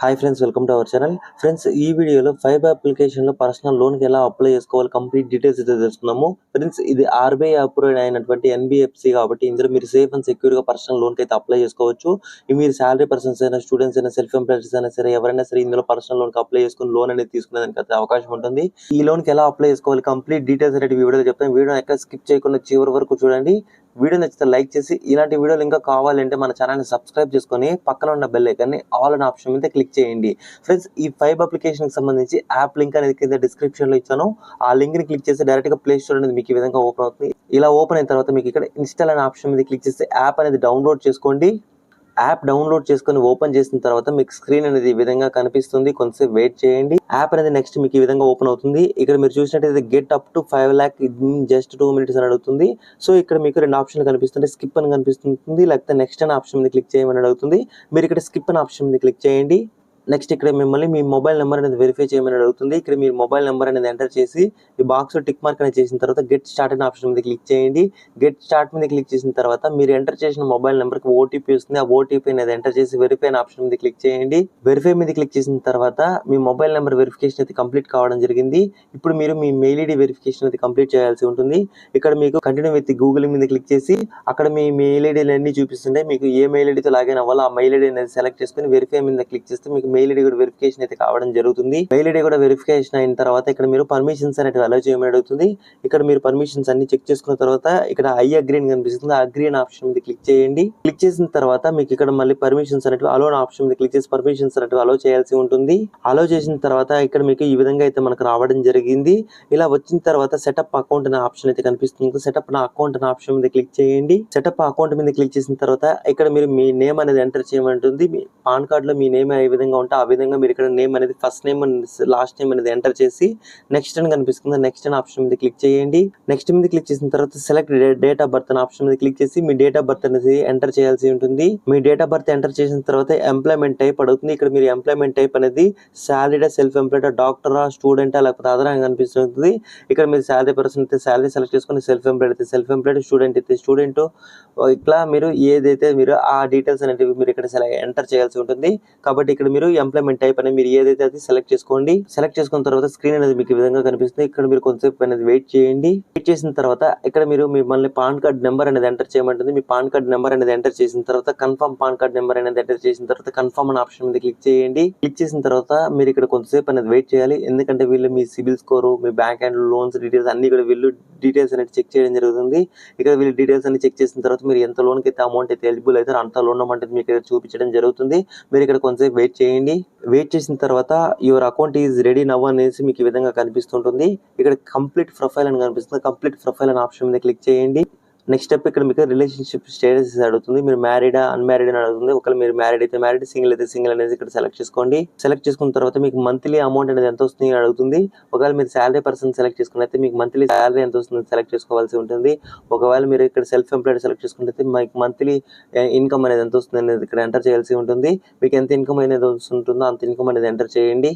Hi friends, welcome to our channel. Friends, ఈ వీడియోలో fibre అప్లికేషన్లో పర్సనల్ లోన్కి ఎలా అప్లై చేసుకోవాలి కంప్లీట్ డీటెయిల్స్ అయితే తెలుసుకున్నాము. ఫ్రెండ్స్, ఇది ఆర్బీఐ అప్రూవ్డ్ అయినటువంటి ఎన్బిఎఫ్సి కాబట్టి ఇందులో మీరు సేఫ్ అండ్ సెక్యూర్గా పర్సనల్ లోన్కి అయితే అప్లై చేసుకోవచ్చు. మీరు శాలరీ పర్సన్స్ అయినా, స్టూడెంట్స్ అయినా, సెల్ఫ్ ఎంప్లాయ్స్ అయినా సరే, ఎవరైనా సరే ఇందులో పర్సనల్ లోన్కి అప్లై చేసుకుని లోన్ అనేది తీసుకునేదానికి అయితే అవకాశం ఉంటుంది. ఈ లోన్కి ఎలా అప్లై చేసుకోవాలి కంప్లీట్ డీటెయిల్స్ అనేది వీడియోలో చెప్తాను. వీడియో ఎక్కడ స్కిప్ చేయకుండా చివరి వరకు చూడండి. వీడియో నచ్చితే లైక్ చేసి ఇలాంటి వీడియోలు ఇంకా కావాలంటే మన ఛానల్ని సబ్స్క్రైబ్ చేసుకొని పక్కన ఉన్న బెల్ ఐకాన్ని ఆల్ అనే ఆప్షన్ మీద క్లిక్ చేయండి. ఫ్రెండ్స్, ఈ ఫైబ్ అప్లికేషన్కి సంబంధించి యాప్ లింక్ అనేది కింద డిస్క్రిప్షన్లో ఇచ్చాను. ఆ లింక్ని క్లిక్ చేసి డైరెక్ట్గా ప్లే స్టోర్ అనేది మీకు ఈ విధంగా ఓపెన్ అవుతుంది. ఇలా ఓపెన్ అయిన తర్వాత మీకు ఇక్కడ ఇన్స్టాల్ అనే ఆప్షన్ మీద క్లిక్ చేసి యాప్ అనేది డౌన్లోడ్ చేసుకోండి. యాప్ డౌన్లోడ్ చేసుకొని ఓపెన్ చేసిన తర్వాత మీకు స్క్రీన్ అనేది ఈ విధంగా కనిపిస్తుంది. కొంచెం వెయిట్ చేయండి. యాప్ అనేది నెక్స్ట్ మీకు ఈ విధంగా ఓపెన్ అవుతుంది. ఇక్కడ మీరు చూసినట్టయితే get up to 5 lakh in just 2 minutes అని అడుగుతుంది. సో ఇక్కడ మీకు రెండు ఆప్షన్లు కనిపిస్తుంది. స్కిప్ అని కనిపిస్తుంది, లేకపోతే నెక్స్ట్ అనే ఆప్షన్ మీద క్లిక్ చేయమని అడుగుతుంది. మీరు ఇక్కడ స్కిప్ అనే ఆప్షన్ మీద క్లిక్ చేయండి. నెక్స్ట్ ఇక్కడ మిమ్మల్ని మీ మొబైల్ నెంబర్ అనేది వెరిఫై చేయమని అడుగుతుంది. ఇక్కడ మీరు మొబైల్ నెంబర్ అనేది ఎంటర్ చేసి ఈ బాక్స్ టిక్ మార్క్ అనేది చేసిన తర్వాత గెట్ స్టార్ట్ అనే ఆప్షన్ మీద క్లిక్ చేయండి. గెట్ స్టార్ట్ మీద క్లిక్ చేసిన తర్వాత మీరు ఎంటర్ చేసిన మొబైల్ నెంబర్కి ఓటీపీ వస్తుంది. ఆ ఓటీపీ అనేది ఎంటర్ చేసి వెరిఫై అనే ఆప్షన్ మీద క్లిక్ చేయండి. వెరిఫై మీద క్లిక్ చేసిన తర్వాత మీ మొబైల్ నెంబర్ వెరిఫికేషన్ అయితే కంప్లీట్ కావడం జరిగింది. ఇప్పుడు మీరు మీ మెయిల్ ఐడి వెరిఫికేషన్ అయితే కంప్లీట్ చేయాల్సి ఉంటుంది. ఇక్కడ మీకు కంటిన్యూ విత్ గూగుల్ మీద క్లిక్ చేసి అక్కడ మీ మెయిల్ ఐడీలు అన్ని చూపిస్తుంటాయి. మీకు ఏ మెయిల్ ఐడితో లాగిన్ అవ్వాలో ఆ మెయిల్ ఐడి అనేది సెలెక్ట్ చేసుకుని వెరిఫై మీద క్లిక్ చేస్తే మీకు మెయిల్ ఐడి కూడా వెరిఫికేషన్ అయితే కావడం జరుగుతుంది. మెయిల్ ఐడి కూడా వెరిఫికేషన్ అయిన తర్వాత ఇక్కడ మీరు పర్మిషన్స్ అనేవి అలౌ చేయమని అడుగుతుంది. ఇక్కడ మీరు పర్మిషన్స్ అన్ని చెక్ చేసుకున్న తర్వాత ఇక్కడ ఐ అగ్రీ అని కనిపిస్తుంది. అగ్రీ అనే ఆప్షన్ మీద క్లిక్ చేయండి. క్లిక్ చేసిన తర్వాత మీకు ఇక్కడ మళ్ళీ పర్మిషన్స్ అనేవి అలో ఆప్షన్ మీద క్లిక్ చేసి పర్మిషన్స్ అనేవి అలౌ చేయాల్సి ఉంటుంది. అలౌ చేసిన తర్వాత ఇక్కడ మీకు ఈ విధంగా అయితే మనకు రావడం జరిగింది. ఇలా వచ్చిన తర్వాత సెటప్ అకౌంట్ అనే ఆప్షన్ అయితే కనిపిస్తుంది. సెటప్ నా అకౌంట్ అనే ఆప్షన్ మీద క్లిక్ చేయండి. సెటప్ అకౌంట్ మీద క్లిక్ చేసిన తర్వాత ఇక్కడ మీరు మీ నేమ్ అనేది ఎంటర్ చేయమంటుంది. మీ పాన్ కార్డ్ లో మీ నేమ్ ఏ విధంగా ఉంటే ఆ విధంగా మీరు ఇక్కడ నేమ్ అనేది ఫస్ట్ నేమ్ లాస్ట్ నేమ్ అనేది ఎంటర్ చేసి నెక్స్ట్ అని కనిపిస్తుంది. నెక్స్ట్ అనే ఆప్షన్ మీద క్లిక్ చేయండి. నెక్స్ట్ మీద క్లిక్ చేసిన తర్వాత సెలెక్ట్ డేట్ ఆఫ్ బర్త్ అనే ఆప్షన్ మీద క్లిక్ చేసి మీ డేట్ ఆఫ్ బర్త్ అనేది ఎంటర్ చేయాల్సి ఉంటుంది. మీ డేట్ ఆఫ్ బర్త్ ఎంటర్ చేసిన తర్వాత ఎంప్లాయ్మెంట్ టైప్ అడుగుతుంది. ఇక్కడ మీరు ఎంప్లాయ్మెంట్ టైప్ అనేది సాలరీడా, సెల్ఫ్ ఎంప్లాయిడా, డాక్టరా, స్టూడెంటా, లేకపోతే అదర్ అని కనిపిస్తుంది. ఇక్కడ మీరు సాలరీ పర్సన్ అయితే సాలరీ సెలెక్ట్ చేసుకుని, సెల్ఫ్ ఎంప్లాయిడ్ అయితే సెల్ఫ్ ఎంప్లాయిడ్, స్టూడెంట్ అయితే స్టూడెంట్, ఇట్లా మీరు ఏదైతే మీరు ఆ డీటెయిల్స్ అనేవి మీరు ఇక్కడ ఎంటర్ చేయాల్సి ఉంటుంది. కాబట్టి ఇక్కడ మీరు ఎంప్లాయ్మెంట్ టైప్ అనేది మీరు ఏదైతే అది సెలెక్ట్ చేసుకోండి. సెలెక్ట్ చేసుకున్న తర్వాత స్క్రీన్ అనేది మీకు ఈ విధంగా కనిపిస్తుంది. ఇక్కడ మీరు కొంతసేపు అనేది వెయిట్ చేయండి. వెయిట్ చేసిన తర్వాత ఇక్కడ మీరు మిమ్మల్ని పాన్ కార్డ్ నెంబర్ అనేది ఎంటర్ చేయమంటుంది. మీ పాన్ కార్డ్ నెంబర్ అనేది ఎంటర్ చేసిన తర్వాత కన్ఫర్మ్ పాన్ కార్డ్ నెంబర్ అనేది ఎంటర్ చేసిన తర్వాత కన్ఫర్మ్ అనే ఆప్షన్ మీద క్లిక్ చేయండి. క్లిక్ చేసిన తర్వాత మీరు ఇక్కడ కొంతసేపు అనేది వెయిట్ చేయాలి. ఎందుకంటే వీళ్ళు మీ సిబిల్ స్కోరు, మీ బ్యాంక్ అండ్ లోన్స్ డీటెయిల్స్ అన్ని కూడా వీళ్ళు డీటెయిల్స్ అనేది చెక్ చేయడం జరుగుతుంది. ఇక్కడ వీళ్ళు డీటెయిల్స్ అన్ని చెక్ చేసిన తర్వాత మీరు ఎంత లోన్కి అయితే అమౌంట్ అయితే ఎలిజిబుల్ అయితే అంత లోన్ అమౌంట్ మీకు ఇక్కడ చూపించడం జరుగుతుంది. మీరు ఇక్కడ కొంతసేపు వెయిట్ చేయండి. వెయిట్ చేసిన తర్వాత your account is ready now అనేసి మీకు ఈ విధంగా కనిపిస్తుంటుంది. ఇక్కడ కంప్లీట్ ప్రొఫైల్ అని కనిపిస్తుంది. కంప్లీట్ ప్రొఫైల్ అనే ఆప్షన్ మీద క్లిక్ చేయండి. నెక్స్ట్ స్టెప్ ఇక్కడ మీకు రిలేషన్షిప్ స్టేటస్ అడుగుతుంది. మీరు మ్యారీడా, అన్మ్యారీడ్ అని అడుగుతుంది. ఒకవేళ మీరు మ్యారీడ్ అయితే మ్యారీడ్, సింగిల్ అయితే సింగిల్ అనేది ఇక్కడ సెలెక్ట్ చేసుకోండి. సెలెక్ట్ చేసుకున్న తర్వాత మీకు మంత్లీ అమౌంట్ అనేది ఎంత వస్తుంది అని అడుగుతుంది. ఒకవేళ మీరు శాలరీ పర్సన్ సెలెక్ట్ చేసుకుని అయితే మీకు మంత్లీ శాలరీ ఎంత వస్తుంది సెలెక్ట్ చేసుకోవాల్సి ఉంటుంది. ఒకవేళ మీరు ఇక్కడ సెల్ఫ్ ఎంప్లాయిడ్ సెలెక్ట్ చేసుకుంటే మీకు మంత్లీ ఇన్కమ్ అనేది ఎంత వస్తుంది అనేది ఇక్కడ ఎంటర్ చేయాల్సి ఉంటుంది. మీకు ఎంత ఇన్కమ్ అనేది ఉంటుందో అంత ఇన్కమ్ అనేది ఎంటర్ చేయండి.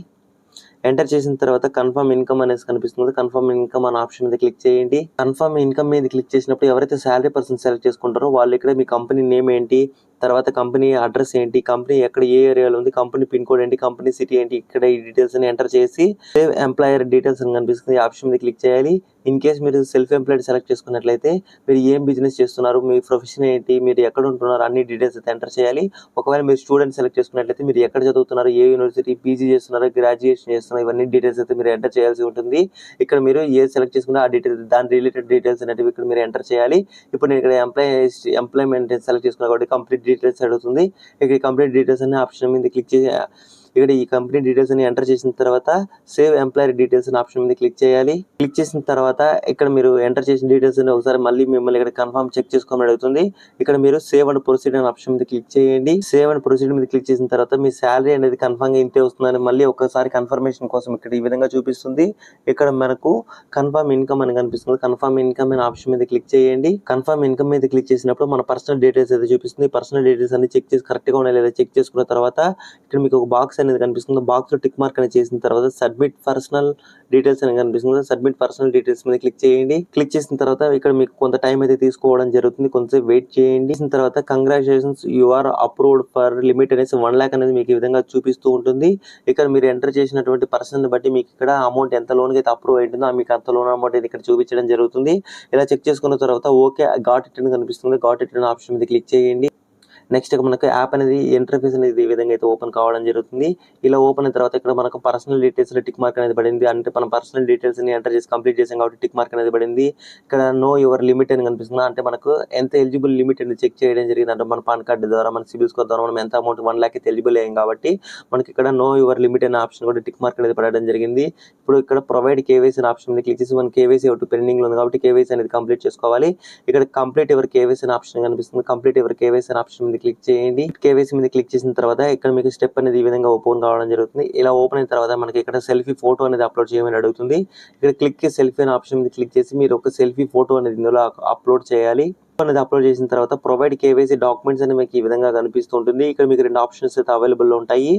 ఎంటర్ చేసిన తర్వాత కన్ఫర్మ్ ఇన్కమ్ అనేది కనిపిస్తుంది. కన్ఫర్మ్ ఇన్కమ్ అనే ఆప్షన్ మీద క్లిక్ చేయండి. కన్ఫర్మ్ ఇన్కమ్ మీద క్లిక్ చేసినప్పుడు ఎవరైతే శాలరీ పర్సన్ సెలెక్ట్ చేసుకుంటారో వాళ్ళు ఇక్కడ మీ కంపెనీ నేమ్ ఏంటి, తర్వాత కంపెనీ అడ్రస్ ఏంటి, కంపెనీ ఎక్కడ ఏ ఏరియాలో ఉంది, కంపెనీ పిన్ కోడ్ ఏంటి, కంపెనీ సిటీ ఏంటి, ఇక్కడ ఈ డీటెయిల్స్ అని ఎంటర్ చేసి సేవ్ ఎంప్లాయర్ డీటెయిల్స్ అని కనిపిస్తుంది. ఆప్షన్ మీద క్లిక్ చేయాలి. ఇన్ కేస్ మీరు సెల్ఫ్ ఎంప్లాయిడ్ సెలెక్ట్ చేసుకున్నట్లయితే మీరు ఏం బిజినెస్ చేస్తున్నారు, మీ ప్రొఫెషన్ ఏంటి, మీరు ఎక్కడ ఉంటున్నారు, అన్ని డీటెయిల్స్ అయితే ఎంటర్ చేయాలి. ఒకవేళ మీరు స్టూడెంట్ సెలెక్ట్ చేసుకున్నట్లయితే మీరు ఎక్కడ చదువుతున్నారు, ఏ యూనివర్సిటీ, పీజీ చేస్తున్నారు, గ్రాడ్యుయేషన్ చేస్తున్నారు, ఇవన్నీ డీటెయిల్స్ అయితే మీరు ఎంటర్ చేయాల్సి ఉంటుంది. ఇక్కడ మీరు ఏ సెలెక్ట్ చేసుకున్నా ఆ డీటెయిల్స్, దాని రిలేటెడ్ డీటెయిల్స్ అనేవి ఇక్కడ మీరు ఎంటర్ చేయాలి. ఇప్పుడు నేను ఇక్కడ ఎంప్లాయ్మెంట్ సెలెక్ట్ చేసుకున్నా కాబట్టి కంప్లీట్ డీటెయిల్స్ అడుగుతుంది. ఇక్కడ కంప్లీట్ డీటెయిల్స్ అనే ఆప్షన్ మీద క్లిక్ చేసి ఇక్కడ ఈ కంపెనీ డీటెయిల్స్ అని ఎంటర్ చేసిన తర్వాత సేవ్ ఎంప్లాయర్ డీటెయిల్స్ అనే ఆప్షన్ మీద క్లిక్ చేయాలి. క్లిక్ చేసిన తర్వాత ఇక్కడ మీరు ఎంటర్ చేసిన డీటెయిల్స్ అని ఒకసారి మళ్ళీ మిమ్మల్ని ఇక్కడ కన్ఫర్మ్ చెక్ చేసుకోమని అడుగుతుంది. ఇక్కడ మీరు సేవ్ అండ్ ప్రొసీడ్ అనే ఆప్షన్ మీద క్లిక్ చేయండి. సేవ్ అండ్ ప్రొసీడ్ మీద క్లిక్ చేసిన తర్వాత మీ శాలరీ అనేది కన్ఫర్మ్ గా ఇంతే వస్తుందని మళ్ళీ ఒకసారి కన్ఫర్మేషన్ కోసం ఇక్కడ ఈ విధంగా చూపిస్తుంది. ఇక్కడ మనకు కన్ఫర్మ్ ఇన్కమ్ అని కనిపిస్తుంది. కన్ఫర్మ్ ఇన్కమ్ అనే ఆప్షన్ మీద క్లిక్ చేయండి. కన్ఫర్మ్ ఇన్కమ్ మీద క్లిక్ చేసినప్పుడు మన పర్సనల్ డీటెయిల్స్ అయితే చూపిస్తుంది. పర్సనల్ డీటెయిల్స్ అన్ని చెక్ చేసి కరెక్ట్ గా ఉన్నాయి లేదా చెక్ చేసుకున్న తర్వాత ఇక్కడ మీకు ఒక బాక్స్ బాక్స్ అనేది కనిపిస్తుంది. బాక్స్ లో టిక్ మార్క్ అనేది చేసిన తర్వాత సబ్మిట్ పర్సనల్ డీటెయిల్స్ అని కనిపిస్తుంది. సబ్మిట్ పర్సనల్ డీటెయిల్స్ మీద క్లిక్ చేయండి. క్లిక్ చేసిన తర్వాత ఇక్కడ మీకు కొంత టైం అయితే తీసుకోవడం జరుగుతుంది. కొంచెం వెయిట్ చేయండి. చేసిన తర్వాత congratulations you are approved for limit అనేసి 1 lakh అనేది మీకు ఈ విధంగా చూపిస్తూ ఉంటుంది. ఇక్కడ మీరు ఎంటర్ చేసినటువంటి పర్సన్ బట్టి మీకు ఇక్కడ అమౌంట్ ఎంత లోన్ అయితే అప్రూవ్ అయింటుందో మీకు అంత లోన్ అమౌంట్ అయితే ఇక్కడ చూపించడం జరుగుతుంది. ఇలా చెక్ చేసుకున్న తర్వాత ఓకే గాట్ ఇట్ అని కనిపిస్తుంది. గాట్ ఇట్ అనే ఆప్షన్ మీద క్లిక్ చేయండి. నెక్స్ట్ మనకు యాప్ అనేది ఇంటర్ఫేస్ అనేది ఈ విధంగా అయితే ఓపెన్ కావడం జరుగుతుంది. ఇలా ఓపెన్ అయిన తర్వాత ఇక్కడ మనకు పర్సనల్ డీటెయిల్స్ లో టిక్ మార్క్ అనేది పడింది. అంటే మన పర్సనల్ డీటెయిల్స్ ని ఎంటర్ చేసి కంప్లీట్ చేసాం కాబట్టి టిక్ మార్క్ అనేది పడింది. ఇక్కడ నో యువర్ లిమిట్ అని కనిపిస్తుంది. అంటే మనకు ఎంత ఎలిజిబుల్ లిమిట్ అనేది చెక్ చేయడం జరిగింది. అంటే మన పాన్ కార్డు ద్వారా మన సిబిల్ స్కోర్ ద్వారా మనం ఎంత అమౌంట్ 1 lakh అయితే ఎలిజిబుల్ అయ్యాం కాబట్టి మనకి ఇక్కడ నో యువర్ లిమిట్ అనే ఆప్షన్ కూడా టిక్ మార్క్ అనేది పడడం జరిగింది. ఇప్పుడు ఇక్కడ ప్రొవైడ్ కేవైసీ అనే ఆప్షన్ మీద క్లిక్ చేసి మన కేవైసీ ఒకటి పెండింగ్ లో ఉంది కాబట్టి కేవైసీ అనేది కంప్లీట్ చేసుకోవాలి. ఇక్కడ కంప్లీట్ యువర్ కేవైసీ అనే ఆప్షన్ కనిపిస్తుంది. కంప్లీట్ యువర్ కేవైసీ అనే ఆప్షన్ మీద క్లిక్ చేయండి. కేవైసీ మీద క్లిక్ చేసిన తర్వాత ఇక్కడ మీకు స్టెప్ అనేది ఈ విధంగా ఓపెన్ కావడం జరుగుతుంది. ఇలా ఓపెన్ అయిన తర్వాత మనకి ఇక్కడ సెల్ఫీ ఫోటో అనేది అప్లోడ్ చేయమని అడుగుతుంది. ఇక్కడ క్లిక్ సెల్ఫీ అనే ఆప్షన్ మీద క్లిక్ చేసి మీరు ఒక సెల్ఫీ ఫోటో అనేది ఇందులో అప్లోడ్ చేయాలి. అనేది అప్లోడ్ చేసిన తర్వాత ప్రొవైడ్ కేవైసీ డాక్యుమెంట్స్ అని మీకు ఈ విధంగా కనిపిస్తుంటుంది. ఇక్కడ మీకు 2 ఆప్షన్స్ అయితే అవైలబుల్ ఉంటాయి.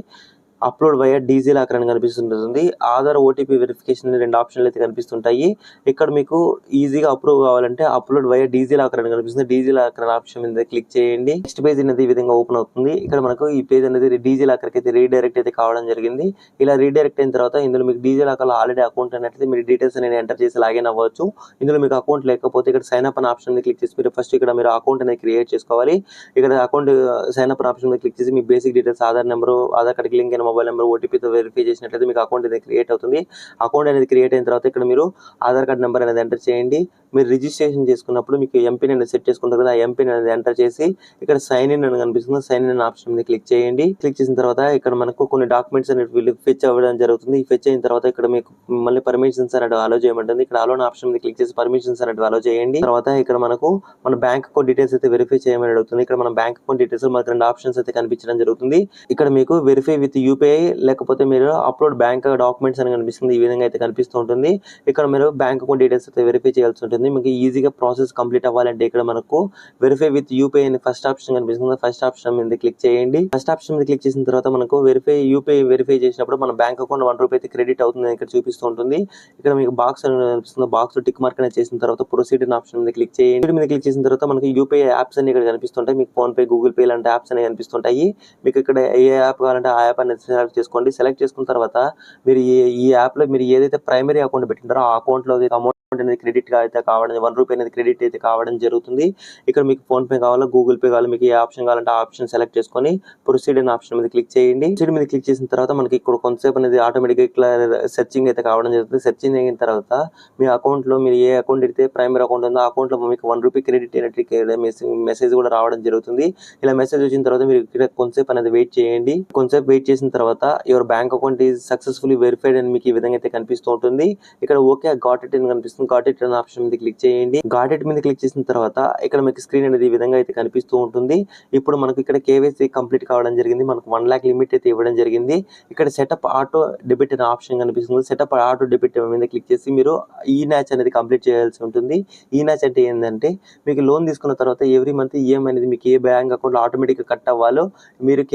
అప్లోడ్ వయా డీజీ లాకర్ అని కనిపిస్తుంటుంది. ఆధార్ ఓటీపీ వెరిఫికేషన్ 2 ఆప్షన్లు అయితే కనిపిస్తుంటాయి. ఇక్కడ మీకు ఈజీగా అప్రూవ్ కావాలంటే అప్లోడ్ వయా డీజీ లాకర్ అని కనిపిస్తుంది. డీజీ లాకర్ అనే ఆప్షన్ మీద క్లిక్ చేయండి. నెక్స్ట్ పేజ్ అనేది ఈ విధంగా ఓపెన్ అవుతుంది. ఇక్కడ మనకు ఈ పేజ్ అనేది డీజీ లాకర్ అయితే రీడైరెక్ట్ అయితే కావడం జరిగింది. ఇలా రీడైరెక్ట్ అయిన తర్వాత ఇందులో మీకు డీజీ లాకర్ లో ఆల్రెడీ అకౌంట్ అన్నట్లయితే మీరు డీటెయిల్స్ అనేది ఎంటర్ చేసి లాగిన్ అవ్వచ్చు. ఇందులో మీకు అకౌంట్ లేకపోతే ఇక్కడ సైన్ అప్ అనే ఆప్షన్ మీద క్లిక్ చేసి మీరు ఫస్ట్ ఇక్కడ మీరు అకౌంట్ అనేది క్రియేట్ చేసుకోవాలి. ఇక్కడ అకౌంట్ సైన్ అప్ ఆప్షన్ మీద క్లిక్ చేసి మీ basic details Aadhaar number, Aadhaar card link అయిన మొబైల్ నెంబర్, ఓటీపీతో వెరిఫై చేసినట్లయితే మీకు అకౌంట్ అనేది క్రియేట్ అవుతుంది. అకౌంట్ అనేది క్రియేట్ అయిన తర్వాత ఇక్కడ మీరు ఆధార్ కార్డ్ నెంబర్ అనేది ఎంటర్ చేయండి. మీరు రిజిస్ట్రేషన్ చేసుకున్నప్పుడు మీకు ఎంపిన్ అనేది సెట్ చేసుకుంటారు కదా, ఆ ఎంపిన్ అనేది ఎంటర్ చేసి ఇక్కడ సైన్ ఇన్ అని కనిపిస్తుంది. సైన్ ఇన్ ఆప్షన్ మీద క్లిక్ చేయండి. క్లిక్ చేసిన తర్వాత ఇక్కడ మనకు కొన్ని డాక్యుమెంట్స్ అనేవి ఫెచ్ అవ్వడం జరుగుతుంది. ఈ ఫెచ్ అయిన తర్వాత ఇక్కడ మీకు మళ్ళీ పర్మిషన్స్ అనేది అలో చేయమంటుంది. ఇక్కడ అలో ఆప్షన్ మీద క్లిక్ చేసి పర్మిషన్స్ అనేది అలో చేయండి. తర్వాత ఇక్కడ మనకు మన బ్యాంక్ అకౌంట్ డీటెయిల్స్ అయితే వెరిఫై చేయమని అడుగుతుంది. ఇక్కడ మన బ్యాంక్ అకౌంట్ డీటెయిల్స్ మనకు 2 ఆప్షన్స్ అయితే కనిపించడం జరుగుతుంది. ఇక్కడ మీకు వెరిఫై విత్ యూపీఐ లేకపోతే మీరు అప్లోడ్ బ్యాంక్ డాక్యుమెంట్స్ అని కనిపిస్తుంది. ఈ విధంగా అయితే కనిపిస్తూ ఉంటుంది. ఇక్కడ మీరు బ్యాంక్ అకౌంట్ డీటెయిల్స్ అయితే వెరిఫై చేయాల్సి ఉంటుంది. మీకు ఈజీగా ప్రాసెస్ కంప్లీట్ అవ్వాలంటే ఇక్కడ మనకు వెరిఫై విత్ యూపీఐ అని ఫస్ట్ ఆప్షన్ కనిపిస్తుంది. ఫస్ట్ ఆప్షన్ మీద క్లిక్ చేయండి. ఫస్ట్ ఆప్షన్ మీద క్లిక్ చేసిన తర్వాత మనకు వెరిఫై యూపీఐ వెరిఫై చేసినప్పుడు మన బ్యాంక్ అకౌంట్ 1 రూపాయి అయితే క్రెడిట్ అవుతుంది ఇక్కడ చూపిస్తూ ఉంటుంది. ఇక్కడ మీకు బాక్స్ అని కనిపిస్తుంది. బాక్స్ లో టిక్ మార్క్ అనేది చేసిన తర్వాత ప్రొసీడ్ అనే ఆప్షన్ మీద క్లిక్ చేయండి. మీద క్లిక్ చేసిన తర్వాత మనకి యూపీఐ యాప్స్ అన్ని ఇక్కడ కనిపిస్తుంటాయి. మీకు ఫోన్ పే, గూగుల్ పే లాంటి యాప్స్ అనేవి కనిపిస్తుంటాయి. మీకు ఇక్కడ ఏ యాప్ కావాలంటే ఆ యాప్ అనేది సెలెక్ట్ చేసుకోండి. సెలెక్ట్ చేసుకున్న తర్వాత మీరు ఈ యాప్ లో మీరు ఏదైతే ప్రైమరీ అకౌంట్ పెట్టింటారో ఆ అకౌంట్ లో అమౌంట్ అనేది క్రెడిట్ అయితే కావడం 1 రూపాయి అనేది క్రెడిట్ అయితే కావడం జరుగుతుంది. ఇక్కడ మీకు ఫోన్ పే కావాలా, గూగుల్ పే కావాలి, మీకు ఏ ఆప్షన్ కావాలంటే ఆ ఆప్షన్ సెలెక్ట్ చేసుకొని ప్రొసీడ్ అనే ఆప్షన్ మీద క్లిక్ చేయండి. ప్రొసీడ్ మీద క్లిక్ చేసిన తర్వాత మనకి ఇక్కడ కొంతసేపు అనేది ఆటోమేటిక్ గా ఇట్లా సెర్చింగ్ అయితే కావడం జరుగుతుంది. సెర్చింగ్ అయిన తర్వాత మీ అకౌంట్ లో మీరు ఏ అకౌంట్ అయితే ప్రైమరీ అకౌంట్ ఉందో ఆ అకౌంట్ లో మీకు 1 రూపీ క్రెడిట్ అయినట్టు మెసేజ్ కూడా రావడం జరుగుతుంది. ఇలా మెసేజ్ వచ్చిన తర్వాత మీరు ఇక్కడ కొంతసేపు అనేది వెయిట్ చేయండి. కొంతసేపు వెయిట్ చేసిన తర్వాత your bank account is successfully verified అని మీకు ఈ విధంగా అయితే కనిపిస్తూ ఉంటుంది. ఇక్కడ ఓకే గాట్ ఇట్ అని కనిపిస్తుంది. గాట్ ఇట్ అనే ఆప్షన్ మీద క్లిక్ చేయండి. గాట్ ఇట్ మీద క్లిక్ చేసిన తర్వాత ఇక్కడ మీకు స్క్రీన్ అనేది ఈ విధంగా అయితే కనిపిస్తూ ఉంటుంది. ఇప్పుడు మనకు ఇక్కడ కేవైసీ కంప్లీట్ కావడం జరిగింది. మనకు 1 lakh లిమిట్ అయితే ఇవ్వడం జరిగింది. ఇక్కడ సెటప్ ఆటో డెబిట్ అనే ఆప్షన్ కనిపిస్తుంది. సెటప్ ఆటో డెబిట్ మీద క్లిక్ చేసి మీరు ఈ న్యాచ్ అనేది కంప్లీట్ చేయాల్సి ఉంటుంది. ఈ న్యాచ్ అంటే ఏంటంటే మీకు లోన్ తీసుకున్న తర్వాత ఎవ్రీ మంత్ ఈఎంఐ అనేది మీకు ఏ బ్యాంక్ అకౌంట్ లో ఆటోమేటిక్ గా కట్ అవ్వాలో మీరు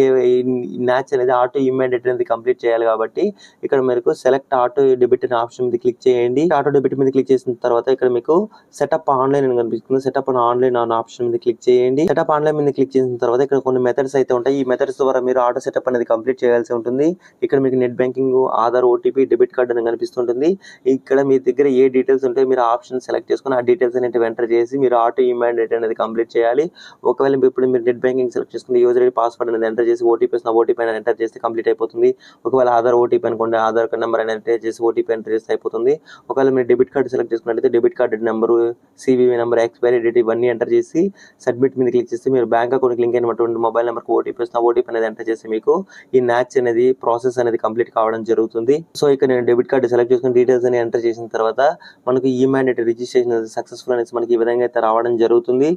న్యాచ్ అనేది ఆటో ఇమ్మీడియట్ అనేది కంప్లీట్ చేయాలి. కాబట్టి ఇక్కడ మీకు సెలెక్ట్ ఆటో డెబిట్ అనే ఆప్షన్ మీద క్లిక్ చేయండి. ఆటో డెబిట్ మీద క్లిక్ చేసిన తర్వాత ఇక్కడ మీకు సెటప్ ఆన్లైన్ అని కనిపిస్తుంది. సెటప్ ఆన్లైన్ అనే ఆప్షన్ మీద క్లిక్ చేయండి. సెటప్ ఆన్లైన్ మీద క్లిక్ చేసిన తర్వాత ఇక్కడ కొన్ని మెథడ్స్ అయితే ఉంటాయి. ఈ మెథడ్స్ ద్వారా మీరు ఆటో సెటప్ అనేది కంప్లీట్ చేయాల్సి ఉంటుంది. ఇక్కడ మీకు net banking, Aadhaar, OTP, debit card అని కనిపిస్తుంటుంది. ఇక్కడ మీ దగ్గర ఏ డీటెయిల్స్ ఉంటే మీరు ఆప్షన్ సెలెక్ట్ చేసుకుని ఆ డీటెయిల్స్ అనేవి ఎంటర్ చేసి మీరు ఆటో ఇమ్మీడియట్ అనేది కంప్లీట్ చేయాలి. ఒకవేళ ఇప్పుడు మీరు నెట్ బ్యాంకింగ్ సెలెక్ట్ చేసుకుని యూజర్ ఐడి, పాస్వర్డ్ అనేది ఎంటర్ చేసి ఓటీపీ అనేది ఎంటర్ చేస్తే కంప్లీట్ అయిపోతుంది. ఒకవేళ ఆధార్ ఓటీపీ అనుకోండి, ఆధార్ కార్డ్ నెంబర్ అనేది ఎంటర్ చేసి ఓటీపీ ఎంటర్ చేస్తే అయిపోతుంది. ఒకవేళ మీరు డెబిట్ కార్డ్ సెలెక్ట్ చేసుకున్నట్లయితే debit card number, CVV number, expiry date ఇవన్నీ ఎంటర్ చేసి సబ్మిట్ మీద క్లిక్ చేసి మీరు బ్యాంక్ అకౌంట్ లింక్ అయినటువంటి మొబైల్ నెంబర్కి ఓటీపీ అనేది ఎంటర్ చేసి మీకు ఈ న్యాచ్ అనేది ప్రాసెస్ అనేది కంప్లీట్ కావడం జరుగుతుంది. సో ఇక్కడ నేను డెబిట్ కార్డు సెలెక్ట్ చేసుకుని డీటెయిల్స్ అని ఎంటర్ చేసిన తర్వాత మనకు ఈ మ్యాండేటరీ రిజిస్ట్రేషన్ సక్సెస్ఫుల్ అనేసి మనకి ఈ విధంగా అయితే రావడం జరుగుతుంది.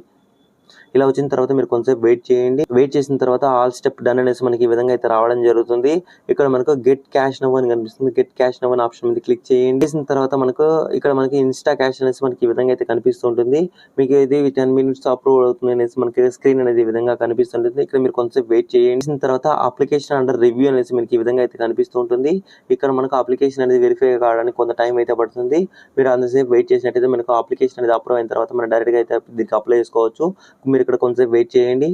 ఇలా వచ్చిన తర్వాత మీరు కొంచెంసేపు వెయిట్ చేయండి. వెయిట్ చేసిన తర్వాత ఆల్ స్టెప్ డన్ అనేసి మనకి ఈ విధంగా అయితే రావడం జరుగుతుంది. ఇక్కడ మనకు గెట్ క్యాష్ నౌ అని కనిపిస్తుంది. గెట్ క్యాష్ నౌ అనే ఆప్షన్ మీద క్లిక్ చేయండి. చేసిన తర్వాత ఇక్కడ మనకి ఇన్స్టా క్యాష్ అనేసి మనకి ఈ విధంగా అయితే కనిపిస్తుంటుంది. మీకు ఇది 10 minutes అప్రూవ్ అవుతుంది అనేసి మనకి స్క్రీన్ అనేది ఈ విధంగా కనిపిస్తుంటుంది. ఇక్కడ మీరు కొంచెంసేపు వెయిట్ చేయండి. చేసిన తర్వాత అప్లికేషన్ అండర్ రివ్యూ అనేసి మనకి ఈ విధంగా అయితే కనిపిస్తూ ఉంటుంది. ఇక్కడ మనకు అప్లికేషన్ అనేది వెరిఫై కావడానికి కొంత టైం అయితే పడుతుంది. మీరు అంతసేపు వెయిట్ చేసినట్టయితే మనకు అప్లికేషన్ అనేది అప్రూవ్ అయిన తర్వాత మనం డైరెక్ట్గా అయితే దీనికి అప్లై చేసుకోవచ్చు. మీరు ఇక్కడ కొంచెంసేపు వెయిట్ చేయండి.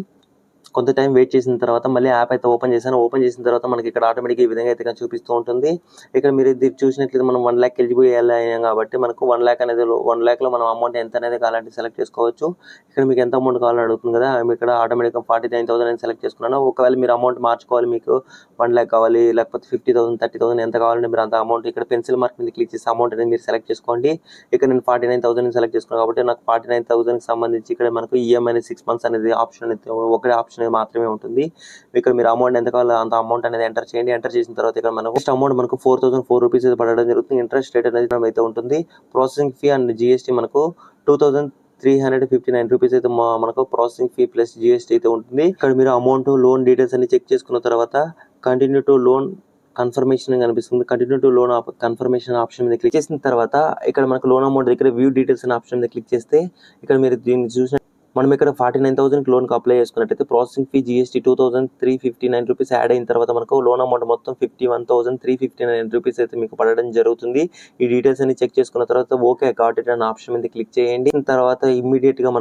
కొంత టైం వెయిట్ చేసిన తర్వాత మళ్ళీ యాప్ అయితే ఓపెన్ చేశాను. ఓపెన్ చేసిన తర్వాత మనకి ఇక్కడ ఆటోమేటిక్గా ఈ విధంగా అయితే చూపిస్తూ ఉంటుంది. ఇక్కడ మీరు ఇది చూసినట్లయితే మనం 1 lakh ఎలిజిబుల్ అయ్యాం కాబట్టి మనకు 1 lakh అనేది 1 lakhలో మనం అమౌంట్ ఎంత అనేది కావాలంటే సెలెక్ట్ చేసుకోవచ్చు. ఇక్కడ మీకు ఎంత అమౌంట్ కావాలని అడుగుతుంది కదా, ఇక్కడ ఆటోమేటిక్గా 49,000 అని సెలెక్ట్ చేసుకున్నాను. ఒకవేళ మీరు అమౌంట్ మార్చుకోవాలి, మీకు 1 lakh కావాలి లేకపోతే 50,000 30,000 ఎంత కావాలంటే మీరు అంత అమౌంట్ ఇక్కడ పెన్సిల్ మార్క్ మీద క్లిక్ చేసి అమౌంట్ అనేది మీరు సెలెక్ట్ చేసుకోండి. ఇక్కడ నేను 49,000 సెలెక్ట్ చేసుకున్నాను కాబట్టి నాకు 49,000కి సంబంధించి ఇక్కడ మనకు ఈఎంఐ అనేది 6 months అనేది ఆప్షన్ అనేది ఒకటే ఆప్షన్ మాత్రమే ఉంటుంది. ఇక్కడ మీరు అమౌంట్ ఎంత కావాలో అంత అమౌంట్ అనేది ఎంటర్ చేయండి. ఎంటర్ చేసిన తర్వాత ఇక్కడ మనకు ఫస్ట్ అమౌంట్ మనకు 4,004 రూపీస్ పడడం జరుగుతుంది. ఇంట్రెస్ట్ రేట్ అనేది అయితే ఉంటుంది. ప్రాసెసింగ్ ఫీ అండ్ జిఎస్టీ మనకు 2,359 రూపీస్ అయితే మనకు ప్రాసెసింగ్ ఫీ ప్లస్ జిఎస్టీ అయితే ఉంటుంది. ఇక్కడ మీరు అమౌంట్ లోన్ డీటెయిల్స్ అన్ని చెక్ చేసుకున్న తర్వాత కంటిన్యూ టు లోన్ కన్ఫర్మేషన్ కనిపిస్తుంది. Continue to loan confirmation option మీద క్లిక్ చేసిన తర్వాత ఇక్కడ మనకు లోన్ అమౌంట్ దగ్గర వ్యూ డీటెయిల్స్ అనే ఆప్షన్ మీద క్లిక్ చేస్తే ఇక్కడ మీరు దీన్ని చూసిన మనం ఇక్కడ 49,000 లోన్కి అప్లై చేసుకున్నట్టయితే processing fee GST 2,359 rupees add అయిన తర్వాత మనకు లోన్ అమౌంట్ మొత్తం 51,359 రూపీస్ అయితే మీకు పడడం జరుగుతుంది. ఈ డీటెయిల్స్ అన్ని చెక్ చేసుకున్న తర్వాత ఓకే గాట్ ఇట్ అనే ఆప్షన్ మీద క్లిక్ చేయండి. తర్వాత ఇమ్మీడియట్ గా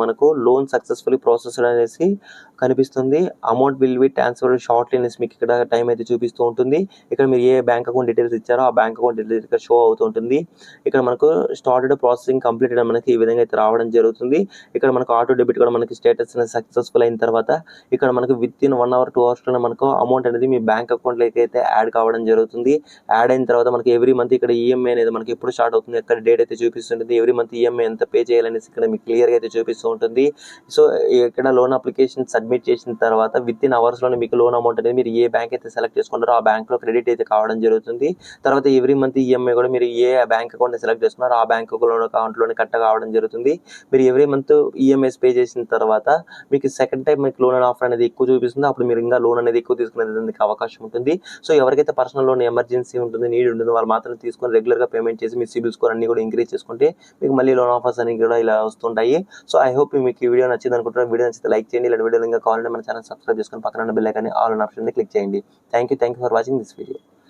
మనకు లోన్ సక్సెస్ఫుల్లీ ప్రాసెస్డ్ అనేసి కనిపిస్తుంది. Amount will be transfer shortly అనేసి మీకు ఇక్కడ టైం అయితే చూపిస్తూ ఉంటుంది. ఇక్కడ మీరు ఏ బ్యాంక్ అకౌంట్ డీటెయిల్స్ ఇచ్చారో ఆ బ్యాంక్ అకౌంట్ డీటెయిల్స్ ఇక్కడ షో అవుతుంటుంది. ఇక్కడ మనకు స్టార్టెడ్ ప్రాసెసింగ్ కంప్లీటెడ్ మనకి ఈ విధంగా అయితే రావడం జరుగుతుంది. ఇక్కడ మనకు ఆటో డెబిట్ కూడా మనకి స్టేటస్ అనేది సక్సెస్ఫుల్ అయిన తర్వాత ఇక్కడ మనకు విత్ ఇన్ 1 hour 2 hours లో మనకు అమౌంట్ అనేది మీ బ్యాంక్ అకౌంట్ లోకి అయితే యాడ్ కావడం జరుగుతుంది. యాడ్ అయిన తర్వాత మనకి ఎవ్రీ మంత్ ఇక్కడ ఈఎంఐ అనేది మనకి ఎప్పుడు స్టార్ట్ అవుతుంది, ఎక్కడ డేట్ అయితే చూపిస్తుంటుంది, ఎవ్రీ మంత్ ఈఎంఐ ఎంత పే చేయాలనేసి ఇక్కడ మీకు క్లియర్ గా అయితే చూపిస్తూ ఉంటుంది. సో ఇక్కడ లోన్ అప్లికేషన్ సబ్మిట్ చేసిన తర్వాత విత్ ఇన్ అవర్స్ లోనే మీకు లోన్ అమౌంట్ అనేది మీరు ఏ బ్యాంక్ అయితే సెలెక్ట్ చేసుకుంటారో ఆ బ్యాంక్ లో క్రెడిట్ అయితే కావడం జరుగుతుంది. తర్వాత ఎవ్రీ మంత్ ఈఎంఐ కూడా మీరు ఏ బ్యాంక్ అకౌంట్ సెలెక్ట్ చేసుకున్నారో ఆ బ్యాంక్ అకౌంట్ లోనే కట్ కావడం జరుగుతుంది. మీరు ఎవ్రీ మంత్ ఈఎంఐస్ పే చేసిన తర్వాత మీకు సెకండ్ టైం మీకు లోన్ ఆఫర్ అనేది ఎక్కువ చూపిస్తుంది. అప్పుడు మీరు ఇంకా లోన్ అనేది ఎక్కువ తీసుకునేందుకు అవకాశం ఉంటుంది. సో ఎవరికైతే పర్సనల్ లోన్ ఎమర్జెన్సీ ఉంటుంది, నీడ్ ఉంటుంది, వాళ్ళు మాత్రం తీసుకొని రెగ్యులర్ గా పేమెంట్ చేసి మీ సిబిల్ స్కోర్ అన్ని కూడా ఇంక్రీజ్ చేసుకుంటే మీకు మళ్ళీ లోన్ ఆఫర్స్ అన్ని కూడా ఇలా వస్తుంటాయి. సో ఐ హోప్ మీకు ఈ వీడియో నచ్చింది అనుకుంటున్నాను. వీడియో నచ్చితే లైక్ చేయండి. ఇలాంటి వీడియోలు ఇంకా కావాలంటే మన ఛానల్ సబ్స్క్రైబ్ చేసుకొని పక్కన ఉన్న bell icon all option click చేయండి. Thank you for watching this video.